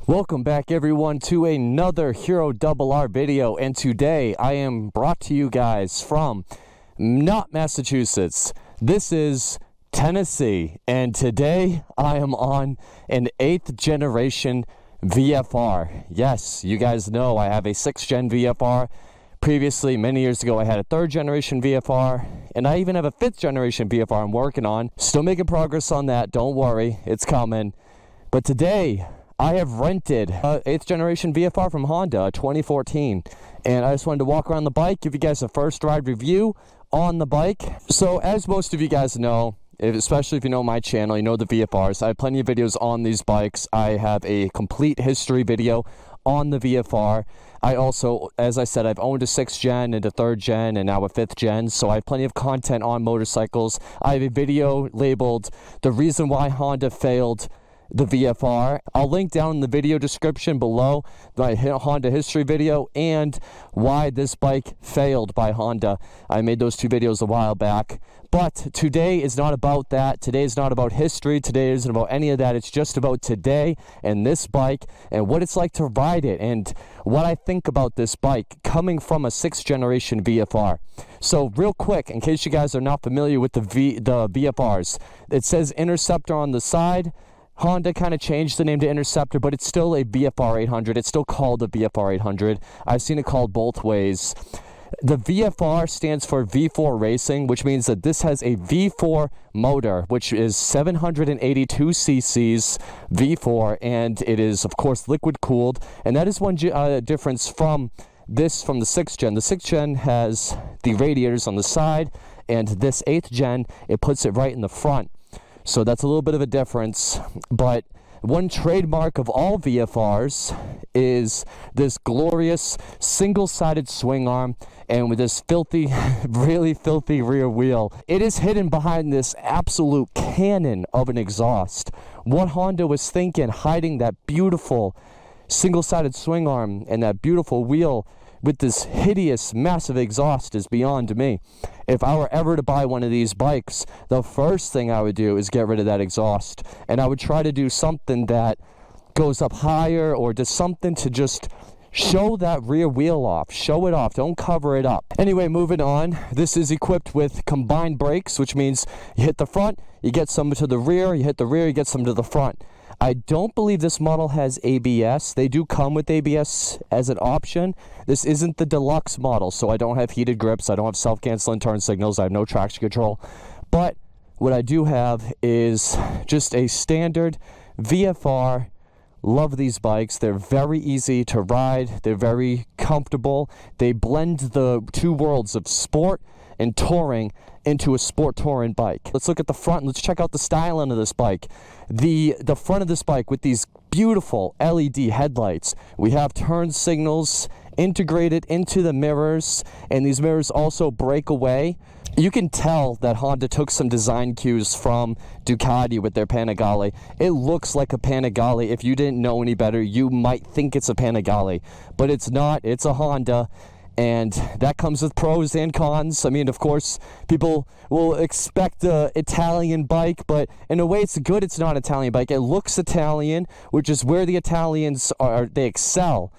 Welcome back everyone to another HeroRR video, and today I am brought to you guys from not Massachusetts. This is Tennessee, and today I am on an 8th generation VFR. Yes, you guys know I have a 6th gen VFR. Previously, many years ago, I had a 3rd generation VFR, and I even have a 5th generation VFR I'm working on. Still making progress on that, don't worry, it's coming. But today, I have rented a 8th generation VFR from Honda, 2014, and I just wanted to walk around the bike, give you guys a first ride review on the bike. So as most of you guys know, especially if you know my channel, you know the VFRs, I have plenty of videos on these bikes. I have a complete history video on the VFR. I also, as I said, I've owned a 6th gen and a 3rd gen and now a 5th gen, so I have plenty of content on motorcycles. I have a video labeled "The Reason Why Honda Failed the VFR." I'll link down in the video description below my Honda history video and why this bike failed by Honda. I made those 2 videos a while back. But today is not about that. Today is not about history. Today isn't about any of that. It's just about today and this bike and what it's like to ride it and what I think about this bike coming from a 6th generation VFR. So real quick, in case you guys are not familiar with the VFRs, it says Interceptor on the side. Honda kind of changed the name to Interceptor, but it's still a VFR800. It's still called a VFR800. I've seen it called both ways. The VFR stands for V4 Racing, which means that this has a V4 motor, which is 782 cc's V4, and it is, of course, liquid cooled. And that is one difference from the 6th gen. The 6th gen has the radiators on the side, and this 8th gen, it puts it right in the front. So that's a little bit of a difference, but one trademark of all VFRs is this glorious single-sided swing arm and with this filthy, really filthy rear wheel. It is hidden behind this absolute cannon of an exhaust. What Honda was thinking, hiding that beautiful single-sided swing arm and that beautiful wheel with this hideous, massive exhaust, is beyond me. If I were ever to buy one of these bikes, the first thing I would do is get rid of that exhaust. And I would try to do something that goes up higher or does something to just show that rear wheel off. Show it off. Don't cover it up. Anyway, moving on. This is equipped with combined brakes, which means you hit the front, you get some to the rear, you hit the rear, you get some to the front. I don't believe this model has ABS. They do come with ABS as an option. This isn't the deluxe model, so I don't have heated grips. I don't have self-canceling turn signals. I have no traction control. But what I do have is just a standard VFR. Love these bikes. They're very easy to ride. They're very comfortable. They blend the 2 worlds of sport and touring into a sport touring bike. Let's look at the front. Let's check out the styling of this bike. The front of this bike with these beautiful LED headlights. We have turn signals integrated into the mirrors, and these mirrors also break away. You can tell that Honda took some design cues from Ducati with their Panigale. It looks like a Panigale. If you didn't know any better, you might think it's a Panigale, but it's not. It's a Honda. And that comes with pros and cons. I mean, of course, people will expect an Italian bike, but in a way it's good it's not an Italian bike. It looks Italian, which is where the Italians are, they excel.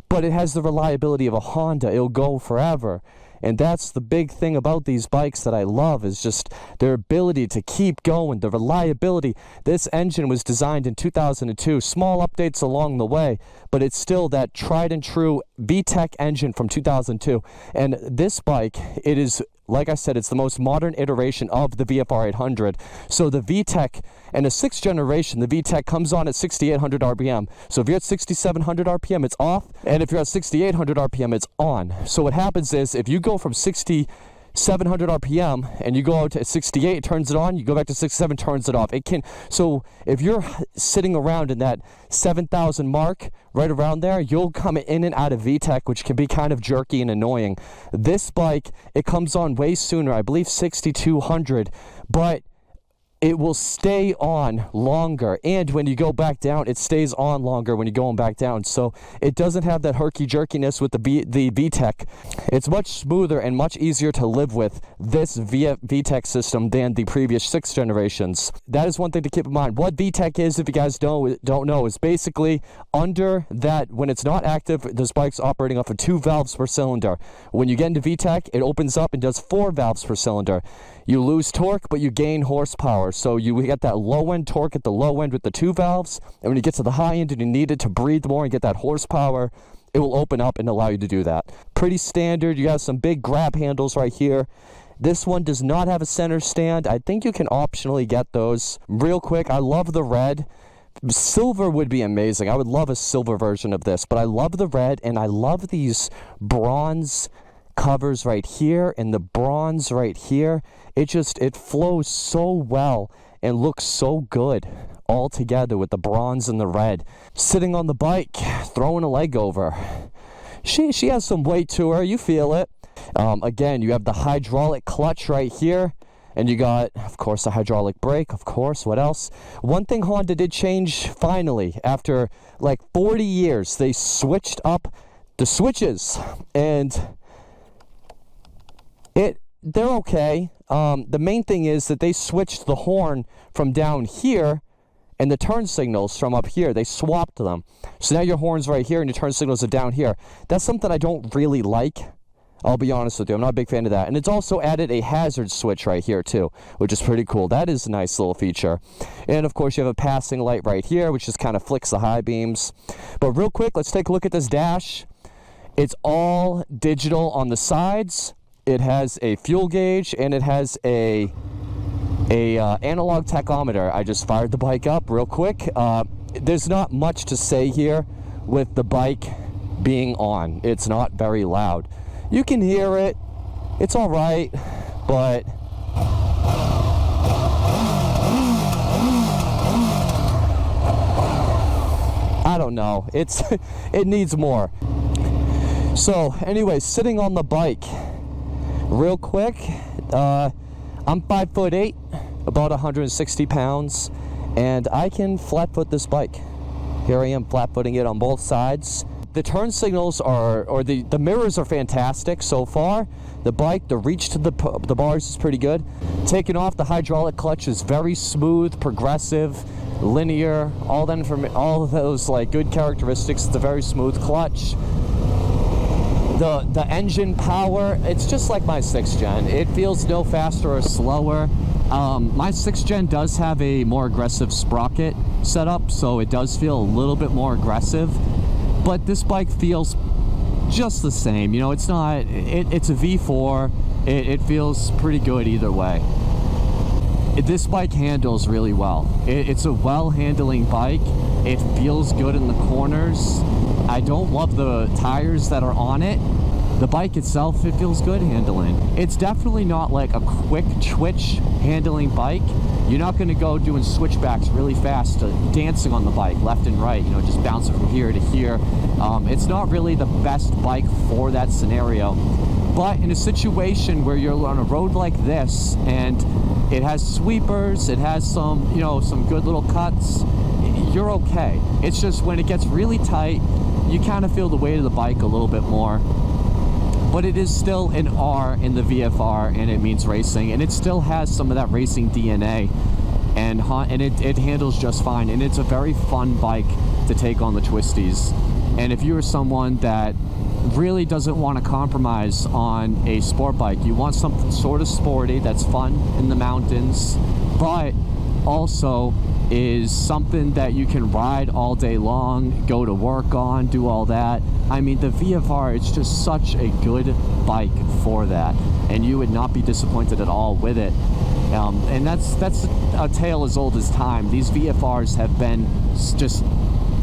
But it has the reliability of a Honda. It'll go forever. And that's the big thing about these bikes that I love, is just their ability to keep going, the reliability. This engine was designed in 2002, small updates along the way, but it's still that tried and true VTEC engine from 2002. And this bike, it is, like I said, it's the most modern iteration of the VFR800. So the VTEC, and a 6th generation, the VTEC comes on at 6,800 RPM. So if you're at 6,700 RPM, it's off. And if you're at 6,800 RPM, it's on. So what happens is, if you go from 6,700 RPM and you go out to 68, it turns it on, you go back to 67, turns it off. It can, so if you're sitting around in that 7,000 mark, right around there, you'll come in and out of VTEC, which can be kind of jerky and annoying. This bike, it comes on way sooner, I believe 6,200, but it will stay on longer, and when you go back down, it stays on longer when you're going back down, so it doesn't have that herky-jerkiness with the VTEC. It's much smoother and much easier to live with this VTEC system than the previous 6 generations. That is one thing to keep in mind. What VTEC is, if you guys don't know, is basically under that, when it's not active, this bike's operating off of 2 valves per cylinder. When you get into VTEC, it opens up and does 4 valves per cylinder. You lose torque, but you gain horsepower. So you get that low-end torque at the low end with the 2 valves, and when you get to the high end and you need it to breathe more and get that horsepower, it will open up and allow you to do that. Pretty standard. You have some big grab handles right here. This one does not have a center stand. I think you can optionally get those. Real quick, I love the red. Silver would be amazing. I would love a silver version of this, but I love the red, and I love these bronze covers right here and the bronze right here. It flows so well and looks so good all together with the bronze and the red. Sitting on the bike, throwing a leg over. She has some weight to her, you feel it. Again, you have the hydraulic clutch right here, and you got, of course, the hydraulic brake, of course. What else? One thing Honda did change finally, after like 40 years, they switched up the switches, and they're okay. The main thing is that they switched the horn from down here and the turn signals from up here. They swapped them. So now your horn's right here and your turn signals are down here. That's something I don't really like. I'll be honest with you. I'm not a big fan of that. And it's also added a hazard switch right here too, which is pretty cool. That is a nice little feature. And of course you have a passing light right here, which just kind of flicks the high beams. But real quick, let's take a look at this dash. It's all digital on the sides. It has a fuel gauge, and it has a analog tachometer. I just fired the bike up real quick. There's not much to say here with the bike being on. It's not very loud. You can hear it. It's all right, but I don't know. It needs more. So anyway, sitting on the bike real quick, I'm 5'8", about 160 pounds, and I can flat foot this bike. Here I am flat footing it on both sides. The turn signals the mirrors are fantastic so far. The bike, the reach to the bars is pretty good. Taking off, the hydraulic clutch is very smooth, progressive, linear, all of those like good characteristics. It's a very smooth clutch. The engine power, it's just like my 6th gen. It feels no faster or slower. My 6th gen does have a more aggressive sprocket setup, so it does feel a little bit more aggressive. But this bike feels just the same. You know, it's not. It's a V4. It feels pretty good either way. This bike handles really well. It's a well-handling bike. It feels good in the corners. I don't love the tires that are on it. The bike itself, it feels good handling. It's definitely not like a quick twitch handling bike. You're not going to go doing switchbacks really fast, dancing on the bike left and right, you know, just bouncing from here to here. It's not really the best bike for that scenario. But in a situation where you're on a road like this and it has sweepers, it has some, you know, some good little cuts, you're okay. It's just when it gets really tight, you kind of feel the weight of the bike a little bit more. But it is still an R in the VFR, and it means racing, and it still has some of that racing DNA, and it handles just fine, and it's a very fun bike to take on the twisties. And if you're someone that really doesn't want to compromise on a sport bike, you want something sort of sporty that's fun in the mountains, but also is something that you can ride all day long, go to work on, do all that. I mean, the VFR, it's just such a good bike for that, and you would not be disappointed at all with it. And that's a tale as old as time. These VFRs have been just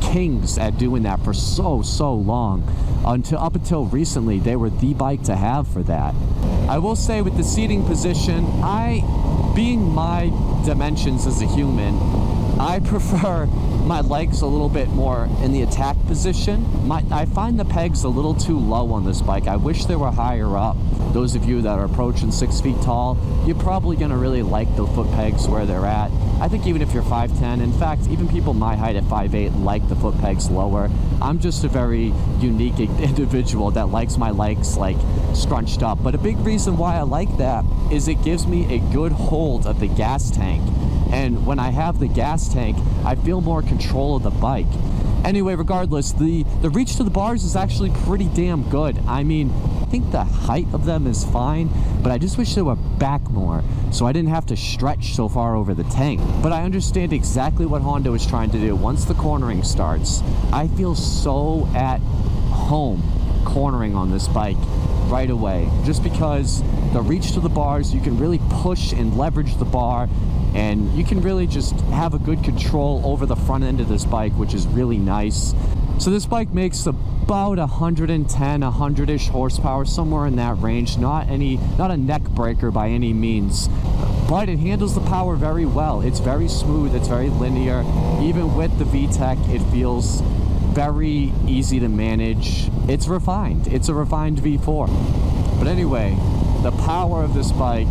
kings at doing that for so long. Up until recently, they were the bike to have for that. I will say with the seating position, being my dimensions as a human, I prefer my legs a little bit more in the attack position. I find the pegs a little too low on this bike. I wish they were higher up. Those of you that are approaching 6 feet tall, you're probably going to really like the foot pegs where they're at. I think even if you're 5'10", in fact, even people my height at 5'8" like the foot pegs lower. I'm just a very unique individual that likes my legs like scrunched up. But a big reason why I like that is it gives me a good hold of the gas tank. And when I have the gas tank, I feel more control of the bike. Anyway, regardless, the reach to the bars is actually pretty damn good. I mean, I think the height of them is fine, but I just wish they were back more so I didn't have to stretch so far over the tank. But I understand exactly what Honda was trying to do. Once the cornering starts, I feel so at home cornering on this bike right away, just because the reach to the bars, you can really push and leverage the bar, and you can really just have a good control over the front end of this bike, which is really nice. So this bike makes about 110, 100-ish horsepower, somewhere in that range. Not a neck breaker by any means, but it handles the power very well. It's very smooth, it's very linear. Even with the VTEC, it feels very easy to manage. It's refined. It's a refined V4. But anyway, the power of this bike,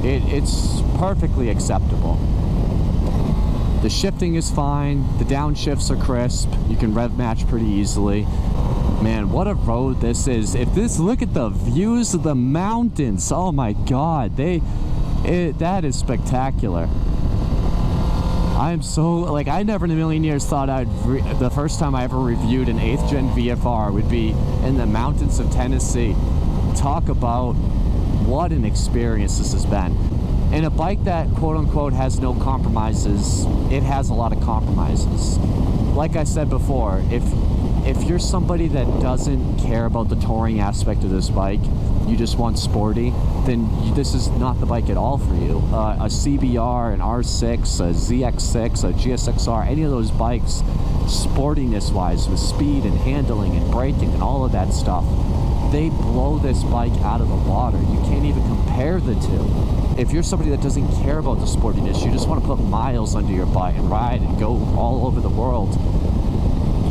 it's perfectly acceptable. The shifting is fine. The downshifts are crisp. You can rev match pretty easily. Man, what a road this is. Look at the views of the mountains. Oh my God, that is spectacular. I'm so, like, I never in a million years thought the first time I ever reviewed an 8th gen VFR would be in the mountains of Tennessee. Talk about what an experience this has been. And a bike that quote-unquote has no compromises, it has a lot of compromises. Like I said before, if you're somebody that doesn't care about the touring aspect of this bike, you just want sporty, then this is not the bike at all for you. A CBR, an R6, a ZX6, a GSXR, any of those bikes, sportiness-wise, with speed and handling and braking and all of that stuff, they blow this bike out of the water. You can't even compare the two. If you're somebody that doesn't care about the sportiness, you just want to put miles under your butt and ride and go all over the world,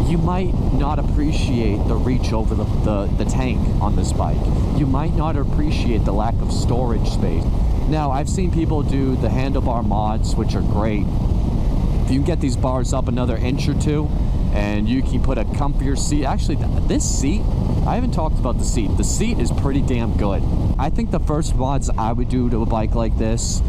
you might not appreciate the reach over the tank on this bike. You might not appreciate the lack of storage space. Now, I've seen people do the handlebar mods, which are great. If you can get these bars up another inch or two, and you can put a comfier seat. Actually, this seat, I haven't talked about the seat. The seat is pretty damn good. I think the first mods I would do to a bike like this,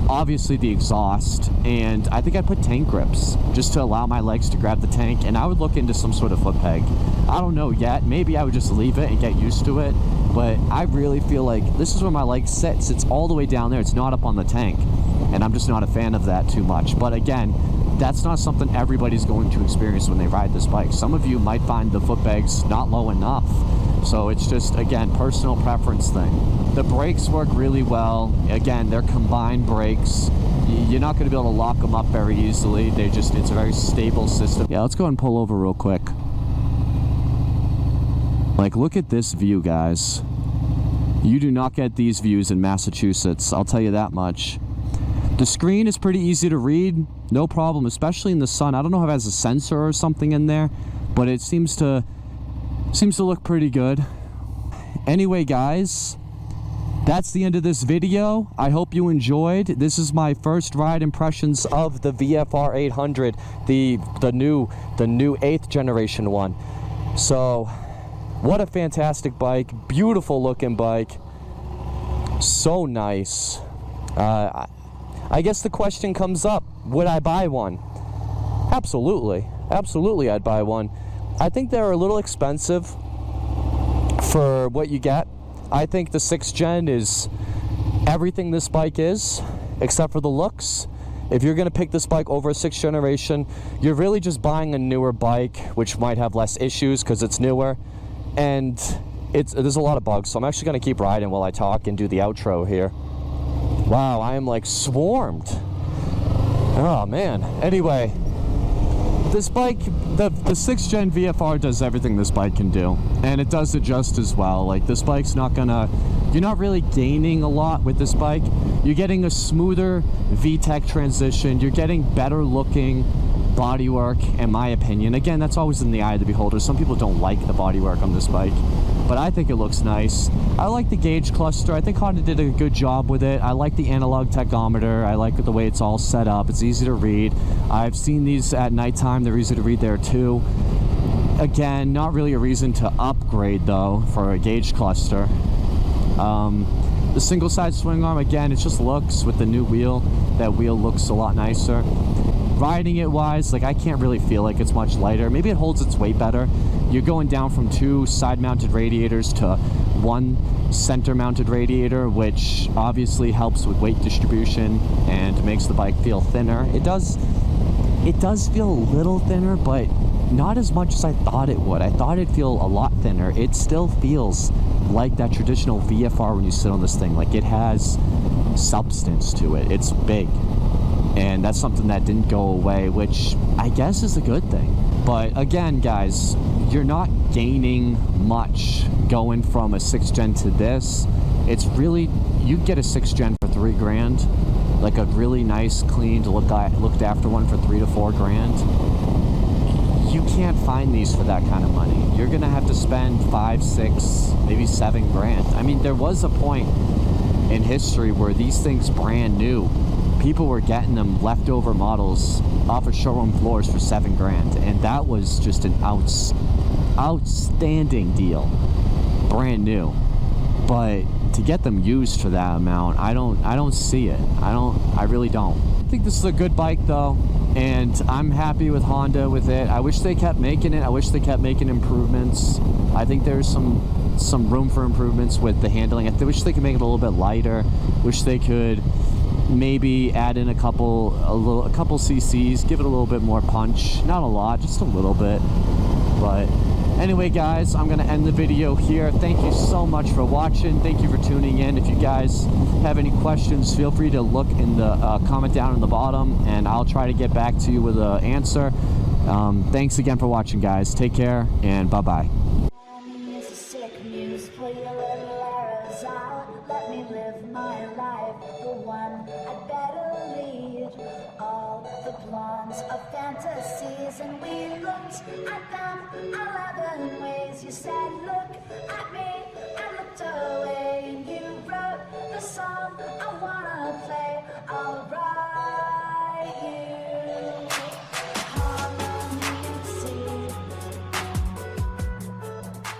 obviously the exhaust, and I think I'd put tank grips just to allow my legs to grab the tank, and I would look into some sort of foot peg. I don't know yet. Maybe I would just leave it and get used to it, but I really feel like this is where my leg sits. It's all the way down there. It's not up on the tank, and I'm just not a fan of that too much. But again, that's not something everybody's going to experience when they ride this bike. Some of you might find the foot pegs not low enough. So it's just, again, personal preference thing. The brakes work really well. Again, they're combined brakes. You're not going to be able to lock them up very easily. It's a very stable system. Yeah, let's go ahead and pull over real quick. Like, look at this view, guys. You do not get these views in Massachusetts, I'll tell you that much. The screen is pretty easy to read, no problem, especially in the sun. I don't know if it has a sensor or something in there, but it seems to look pretty good. Anyway, guys, that's the end of this video. I hope you enjoyed. This is my first ride impressions of the VFR800, the new 8th generation one. So, what a fantastic bike, beautiful looking bike, so nice. I guess the question comes up, would I buy one? Absolutely. Absolutely I'd buy one. I think they're a little expensive for what you get. I think the 6th gen is everything this bike is, except for the looks. If you're going to pick this bike over a 6th generation, you're really just buying a newer bike, which might have less issues because it's newer. And there's a lot of bugs, so I'm actually going to keep riding while I talk and do the outro here. Wow, I am like swarmed. Oh man. Anyway, this bike, the 6th gen VFR does everything this bike can do, and it does it just as well. Like, this bike's you're not really gaining a lot with this bike. You're getting a smoother VTEC transition. You're getting better looking bodywork, in my opinion. Again, that's always in the eye of the beholder. Some people don't like the bodywork on this bike, but I think it looks nice. I like the gauge cluster. I think Honda did a good job with it. I like the analog tachometer. I like the way it's all set up. It's easy to read. I've seen these at nighttime. They're easy to read there too. Again, not really a reason to upgrade though for a gauge cluster. The single side swing arm, again, it just looks with the new wheel. That wheel looks a lot nicer. Riding it wise, like I can't really feel like it's much lighter. Maybe it holds its weight better. You're going down from 2 side-mounted radiators to 1 center-mounted radiator, which obviously helps with weight distribution and makes the bike feel thinner. It does feel a little thinner, but not as much as I thought it would. I thought it'd feel a lot thinner. It still feels like that traditional VFR when you sit on this thing. Like it has substance to it. It's big. And that's something that didn't go away, which I guess is a good thing. But again, guys, you're not gaining much going from a 6th gen to this. It's really, you get a 6th gen for $3 grand, like a really nice, cleaned, looked after one for $3 to $4 grand. You can't find these for that kind of money. You're gonna have to spend 5, 6, maybe 7 grand. I mean, there was a point in history where these things brand new, people were getting them leftover models off of showroom floors for 7 grand, and that was just an outstanding deal, brand new. But to get them used for that amount, I don't see it. I really don't. I think this is a good bike though, and I'm happy with Honda with it. I wish they kept making it. I wish they kept making improvements. I think there's some room for improvements with the handling. I wish they could make it a little bit lighter. Wish they could maybe add in a couple cc's, give it a little bit more punch. Not a lot, just a little bit. But anyway, guys, I'm gonna end the video here. Thank you so much for watching. Thank you for tuning in. If you guys have any questions, feel free to look in the comment down in the bottom, and I'll try to get back to you with an answer. Thanks again for watching, guys. Take care, and bye-bye.